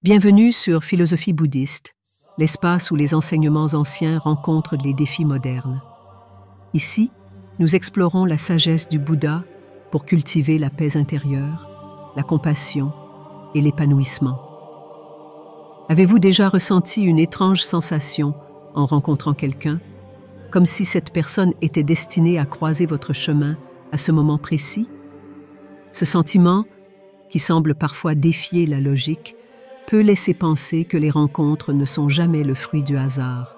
Bienvenue sur Philosophie bouddhiste, l'espace où les enseignements anciens rencontrent les défis modernes. Ici, nous explorons la sagesse du Bouddha pour cultiver la paix intérieure, la compassion et l'épanouissement. Avez-vous déjà ressenti une étrange sensation en rencontrant quelqu'un, comme si cette personne était destinée à croiser votre chemin à ce moment précis? Ce sentiment, qui semble parfois défier la logique, peut laisser penser que les rencontres ne sont jamais le fruit du hasard.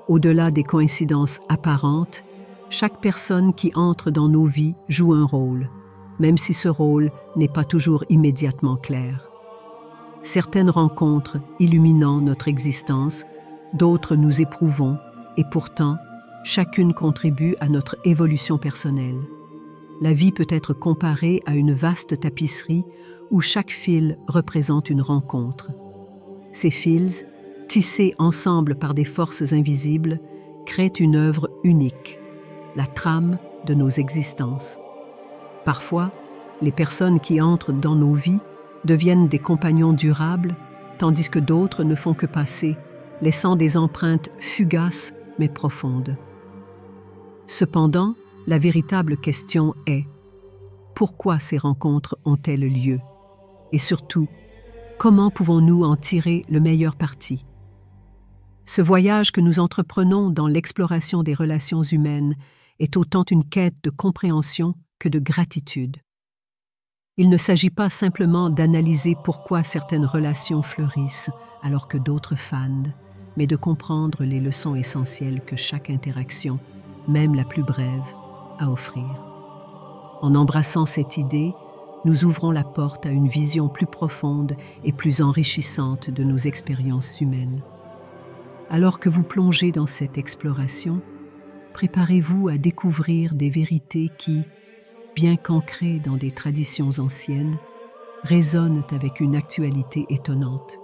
Au-delà des coïncidences apparentes, chaque personne qui entre dans nos vies joue un rôle, même si ce rôle n'est pas toujours immédiatement clair. Certaines rencontres illuminant notre existence, d'autres nous éprouvons, et pourtant, chacune contribue à notre évolution personnelle. La vie peut être comparée à une vaste tapisserie où chaque fil représente une rencontre. Ces fils, tissés ensemble par des forces invisibles, créent une œuvre unique, la trame de nos existences. Parfois, les personnes qui entrent dans nos vies deviennent des compagnons durables, tandis que d'autres ne font que passer, laissant des empreintes fugaces mais profondes. Cependant, la véritable question est: pourquoi ces rencontres ont-elles lieu? Et surtout, comment pouvons-nous en tirer le meilleur parti? Ce voyage que nous entreprenons dans l'exploration des relations humaines est autant une quête de compréhension que de gratitude. Il ne s'agit pas simplement d'analyser pourquoi certaines relations fleurissent alors que d'autres fanent, mais de comprendre les leçons essentielles que chaque interaction, même la plus brève, a à offrir. En embrassant cette idée, nous ouvrons la porte à une vision plus profonde et plus enrichissante de nos expériences humaines. Alors que vous plongez dans cette exploration, préparez-vous à découvrir des vérités qui, bien qu'ancrées dans des traditions anciennes, résonnent avec une actualité étonnante.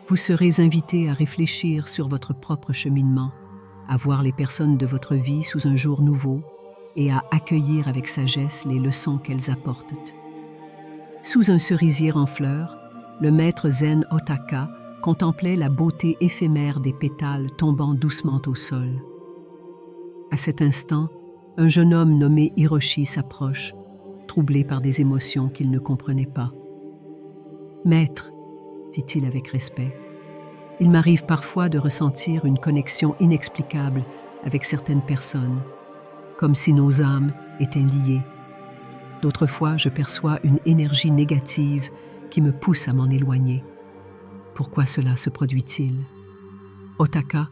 Vous serez invité à réfléchir sur votre propre cheminement, à voir les personnes de votre vie sous un jour nouveau, et à accueillir avec sagesse les leçons qu'elles apportent. Sous un cerisier en fleurs, le maître zen Otaka contemplait la beauté éphémère des pétales tombant doucement au sol. À cet instant, un jeune homme nommé Hiroshi s'approche, troublé par des émotions qu'il ne comprenait pas. « Maître, dit-il avec respect, il m'arrive parfois de ressentir une connexion inexplicable avec certaines personnes, comme si nos âmes étaient liées. D'autres fois, je perçois une énergie négative qui me pousse à m'en éloigner. Pourquoi cela se produit-il? » Otaka,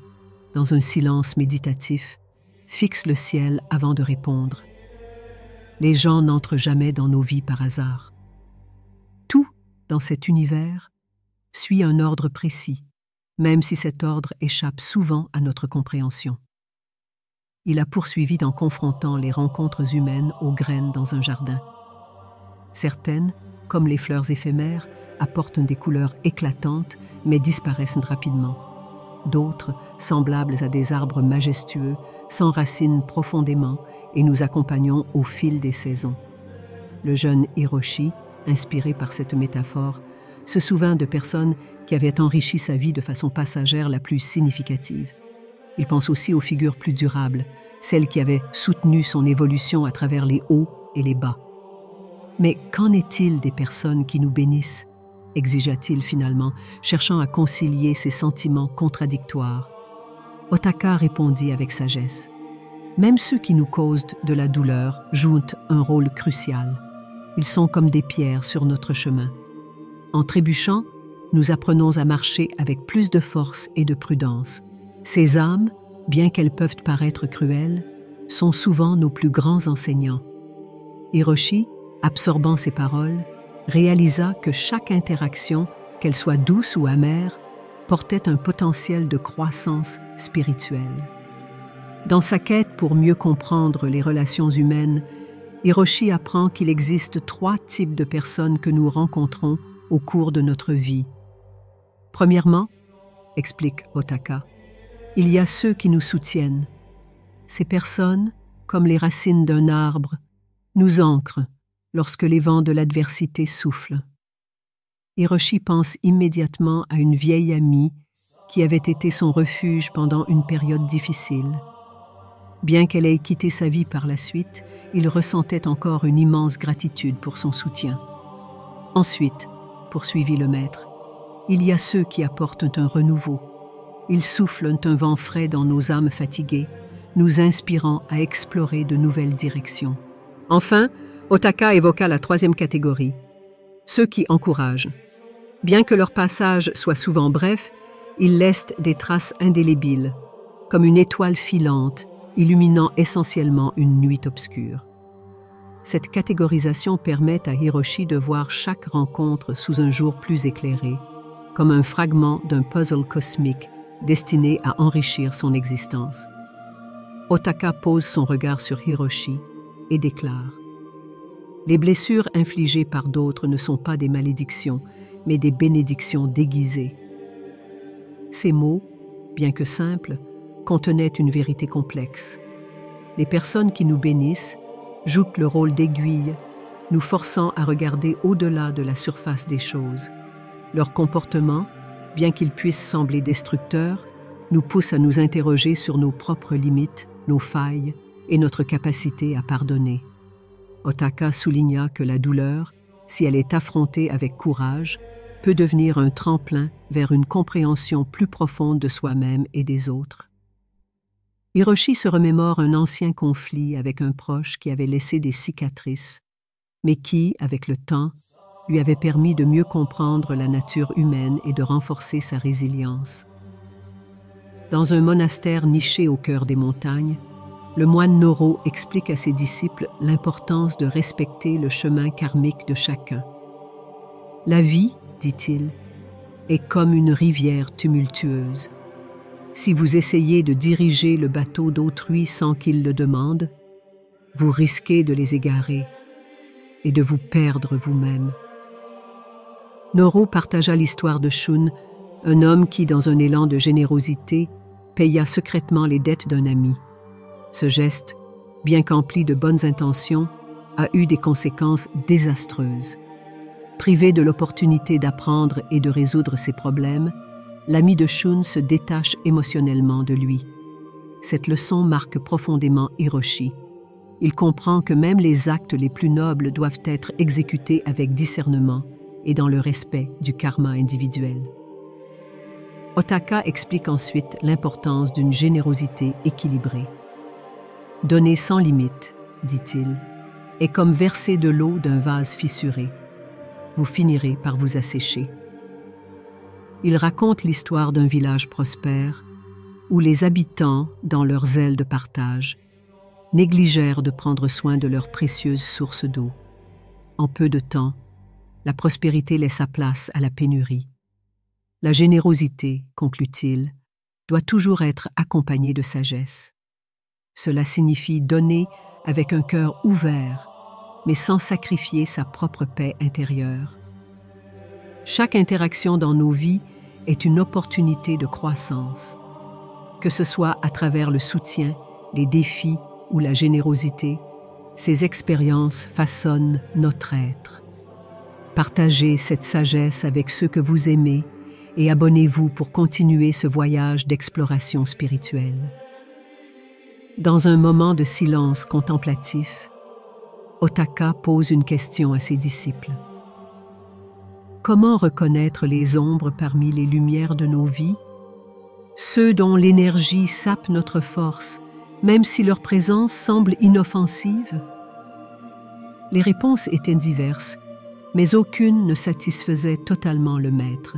dans un silence méditatif, fixe le ciel avant de répondre. Les gens n'entrent jamais dans nos vies par hasard. Tout, dans cet univers, suit un ordre précis, même si cet ordre échappe souvent à notre compréhension. Il a poursuivi en confrontant les rencontres humaines aux graines dans un jardin. Certaines, comme les fleurs éphémères, apportent des couleurs éclatantes mais disparaissent rapidement. D'autres, semblables à des arbres majestueux, s'enracinent profondément et nous accompagnons au fil des saisons. Le jeune Hiroshi, inspiré par cette métaphore, se souvint de personnes qui avaient enrichi sa vie de façon passagère la plus significative. Il pense aussi aux figures plus durables, celles qui avaient soutenu son évolution à travers les hauts et les bas. Mais qu'en est-il des personnes qui nous bénissent? Exigea-t-il finalement, cherchant à concilier ses sentiments contradictoires. Otaka répondit avec sagesse. Même ceux qui nous causent de la douleur jouent un rôle crucial. Ils sont comme des pierres sur notre chemin. En trébuchant, nous apprenons à marcher avec plus de force et de prudence. Ces âmes, bien qu'elles peuvent paraître cruelles, sont souvent nos plus grands enseignants. Hiroshi, absorbant ces paroles, réalisa que chaque interaction, qu'elle soit douce ou amère, portait un potentiel de croissance spirituelle. Dans sa quête pour mieux comprendre les relations humaines, Hiroshi apprend qu'il existe 3 types de personnes que nous rencontrons au cours de notre vie. Premièrement, explique Otaka, il y a ceux qui nous soutiennent. Ces personnes, comme les racines d'un arbre, nous ancrent lorsque les vents de l'adversité soufflent. Hiroshi pense immédiatement à une vieille amie qui avait été son refuge pendant une période difficile. Bien qu'elle ait quitté sa vie par la suite, il ressentait encore une immense gratitude pour son soutien. Ensuite, poursuivit le maître, il y a ceux qui apportent un renouveau. Ils soufflent un vent frais dans nos âmes fatiguées, nous inspirant à explorer de nouvelles directions. Enfin, Otaka évoqua la troisième catégorie, ceux qui encouragent. Bien que leur passage soit souvent bref, ils laissent des traces indélébiles, comme une étoile filante, illuminant essentiellement une nuit obscure. Cette catégorisation permet à Hiroshi de voir chaque rencontre sous un jour plus éclairé, comme un fragment d'un puzzle cosmique destiné à enrichir son existence. Otaka pose son regard sur Hiroshi et déclare « Les blessures infligées par d'autres ne sont pas des malédictions, mais des bénédictions déguisées. » Ces mots, bien que simples, contenaient une vérité complexe. Les personnes qui nous bénissent jouent le rôle d'aiguille, nous forçant à regarder au-delà de la surface des choses. Leur comportement, bien qu'il puisse sembler destructeur, nous pousse à nous interroger sur nos propres limites, nos failles et notre capacité à pardonner. Otaka souligna que la douleur, si elle est affrontée avec courage, peut devenir un tremplin vers une compréhension plus profonde de soi-même et des autres. Hiroshi se remémore un ancien conflit avec un proche qui avait laissé des cicatrices, mais qui, avec le temps, lui avait permis de mieux comprendre la nature humaine et de renforcer sa résilience. Dans un monastère niché au cœur des montagnes, le moine Noro explique à ses disciples l'importance de respecter le chemin karmique de chacun. La vie, dit-il, est comme une rivière tumultueuse. Si vous essayez de diriger le bateau d'autrui sans qu'il le demande, vous risquez de les égarer et de vous perdre vous-même. Noro partagea l'histoire de Shun, un homme qui, dans un élan de générosité, paya secrètement les dettes d'un ami. Ce geste, bien qu'empli de bonnes intentions, a eu des conséquences désastreuses. Privé de l'opportunité d'apprendre et de résoudre ses problèmes, l'ami de Shun se détache émotionnellement de lui. Cette leçon marque profondément Hiroshi. Il comprend que même les actes les plus nobles doivent être exécutés avec discernement et dans le respect du karma individuel. Otaka explique ensuite l'importance d'une générosité équilibrée. « Donner sans limite, dit-il, est comme verser de l'eau d'un vase fissuré. Vous finirez par vous assécher. » Il raconte l'histoire d'un village prospère où les habitants, dans leur zèle de partage, négligèrent de prendre soin de leurs précieuses sources d'eau. En peu de temps, la prospérité laissa place à la pénurie. La générosité, conclut-il, doit toujours être accompagnée de sagesse. Cela signifie donner avec un cœur ouvert, mais sans sacrifier sa propre paix intérieure. Chaque interaction dans nos vies est une opportunité de croissance. Que ce soit à travers le soutien, les défis ou la générosité, ces expériences façonnent notre être. Partagez cette sagesse avec ceux que vous aimez et abonnez-vous pour continuer ce voyage d'exploration spirituelle. Dans un moment de silence contemplatif, Otaka pose une question à ses disciples. Comment reconnaître les ombres parmi les lumières de nos vies? Ceux dont l'énergie sape notre force, même si leur présence semble inoffensive? Les réponses étaient diverses, mais aucune ne satisfaisait totalement le maître.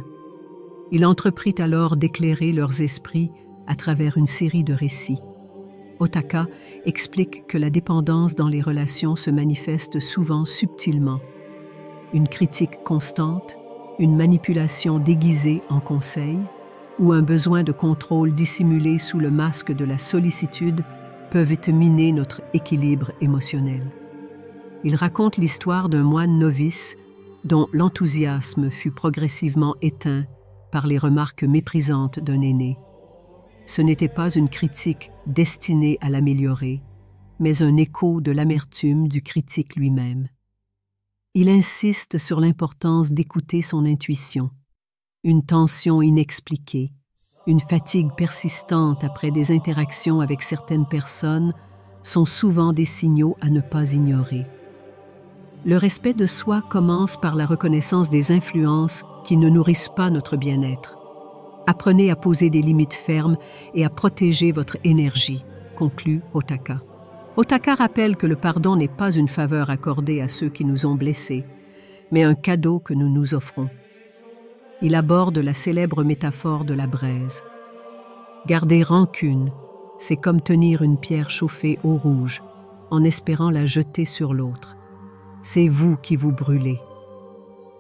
Il entreprit alors d'éclairer leurs esprits à travers une série de récits. Otaka explique que la dépendance dans les relations se manifeste souvent subtilement. Une critique constante, une manipulation déguisée en conseil ou un besoin de contrôle dissimulé sous le masque de la sollicitude peuvent miner notre équilibre émotionnel. Il raconte l'histoire d'un moine novice dont l'enthousiasme fut progressivement éteint par les remarques méprisantes d'un aîné. Ce n'était pas une critique destinée à l'améliorer, mais un écho de l'amertume du critique lui-même. Il insiste sur l'importance d'écouter son intuition. Une tension inexpliquée, une fatigue persistante après des interactions avec certaines personnes sont souvent des signaux à ne pas ignorer. Le respect de soi commence par la reconnaissance des influences qui ne nourrissent pas notre bien-être. Apprenez à poser des limites fermes et à protéger votre énergie, conclut Otaka. Otaka rappelle que le pardon n'est pas une faveur accordée à ceux qui nous ont blessés, mais un cadeau que nous nous offrons. Il aborde la célèbre métaphore de la braise. Garder rancune, c'est comme tenir une pierre chauffée au rouge, en espérant la jeter sur l'autre. C'est vous qui vous brûlez.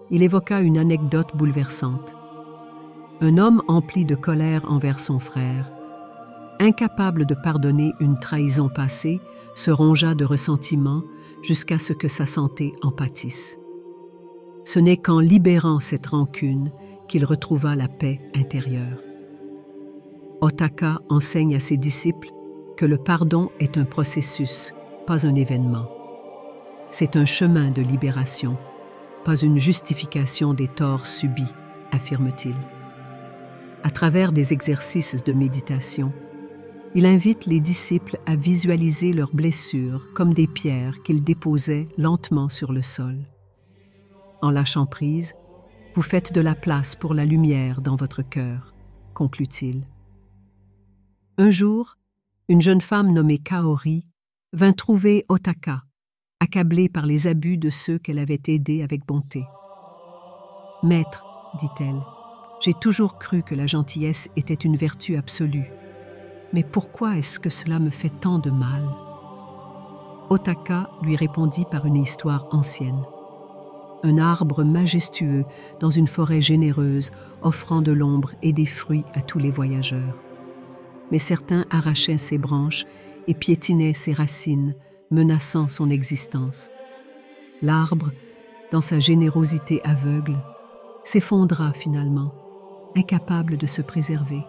Il évoqua une anecdote bouleversante. Un homme empli de colère envers son frère, incapable de pardonner une trahison passée, se rongea de ressentiment jusqu'à ce que sa santé en pâtisse. Ce n'est qu'en libérant cette rancune qu'il retrouva la paix intérieure. Otaka enseigne à ses disciples que le pardon est un processus, pas un événement. C'est un chemin de libération, pas une justification des torts subis, affirme-t-il. À travers des exercices de méditation, il invite les disciples à visualiser leurs blessures comme des pierres qu'ils déposaient lentement sur le sol. En lâchant prise, vous faites de la place pour la lumière dans votre cœur, conclut-il. Un jour, une jeune femme nommée Kaori vint trouver Otaka, accablée par les abus de ceux qu'elle avait aidés avec bonté. « Maître, dit-elle, j'ai toujours cru que la gentillesse était une vertu absolue. Mais pourquoi est-ce que cela me fait tant de mal ?» Otaka lui répondit par une histoire ancienne. Un arbre majestueux dans une forêt généreuse offrant de l'ombre et des fruits à tous les voyageurs. Mais certains arrachaient ses branches et piétinaient ses racines, menaçant son existence. L'arbre, dans sa générosité aveugle, s'effondra finalement, incapable de se préserver.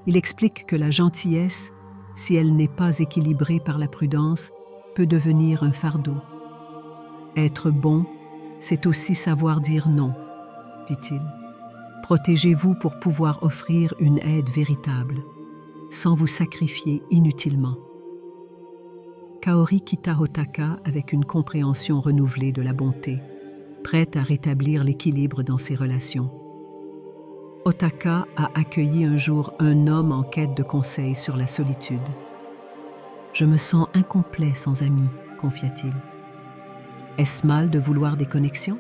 Il explique que la gentillesse, si elle n'est pas équilibrée par la prudence, peut devenir un fardeau. Être bon, c'est aussi savoir dire non, dit-il. Protégez-vous pour pouvoir offrir une aide véritable, sans vous sacrifier inutilement. Kaori quitta Otaka avec une compréhension renouvelée de la bonté, prête à rétablir l'équilibre dans ses relations. Otaka a accueilli un jour un homme en quête de conseils sur la solitude. « Je me sens incomplet sans amis, confia-t-il. Est-ce mal de vouloir des connexions ?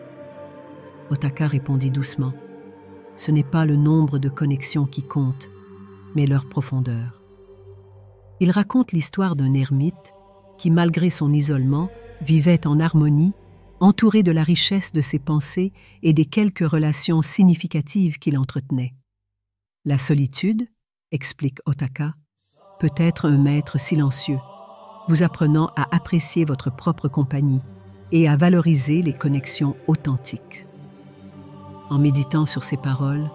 Otaka répondit doucement. Ce n'est pas le nombre de connexions qui compte, mais leur profondeur. Il raconte l'histoire d'un ermite qui, malgré son isolement, vivait en harmonie, entouré de la richesse de ses pensées et des quelques relations significatives qu'il entretenait. La solitude, explique Otaka, peut être un maître silencieux, vous apprenant à apprécier votre propre compagnie et à valoriser les connexions authentiques. En méditant sur ces paroles,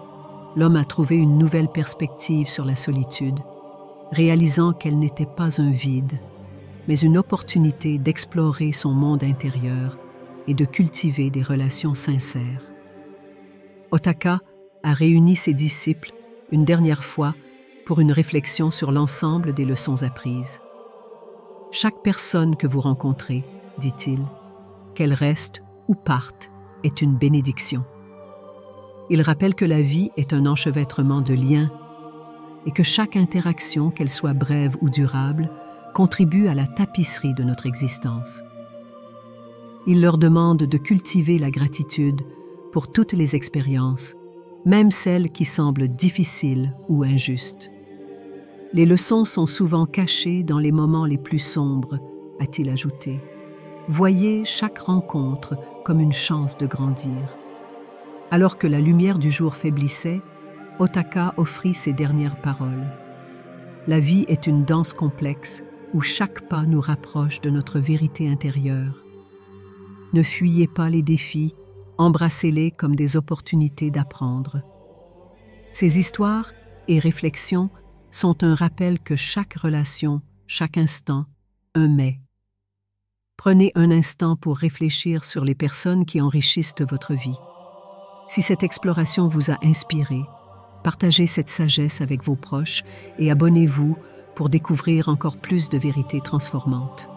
l'homme a trouvé une nouvelle perspective sur la solitude, réalisant qu'elle n'était pas un vide, mais une opportunité d'explorer son monde intérieur et de cultiver des relations sincères. Otaka a réuni ses disciples une dernière fois pour une réflexion sur l'ensemble des leçons apprises. Chaque personne que vous rencontrez, dit-il, qu'elle reste ou parte, est une bénédiction. Il rappelle que la vie est un enchevêtrement de liens et que chaque interaction, qu'elle soit brève ou durable, contribue à la tapisserie de notre existence. Il leur demande de cultiver la gratitude pour toutes les expériences, même celles qui semblent difficiles ou injustes. Les leçons sont souvent cachées dans les moments les plus sombres, a-t-il ajouté. Voyez chaque rencontre comme une chance de grandir. Alors que la lumière du jour faiblissait, Otaka offrit ses dernières paroles. La vie est une danse complexe où chaque pas nous rapproche de notre vérité intérieure. Ne fuyez pas les défis, embrassez-les comme des opportunités d'apprendre. Ces histoires et réflexions sont un rappel que chaque relation, chaque instant, un mais. Prenez un instant pour réfléchir sur les personnes qui enrichissent votre vie. Si cette exploration vous a inspiré, partagez cette sagesse avec vos proches et abonnez-vous pour découvrir encore plus de vérités transformantes.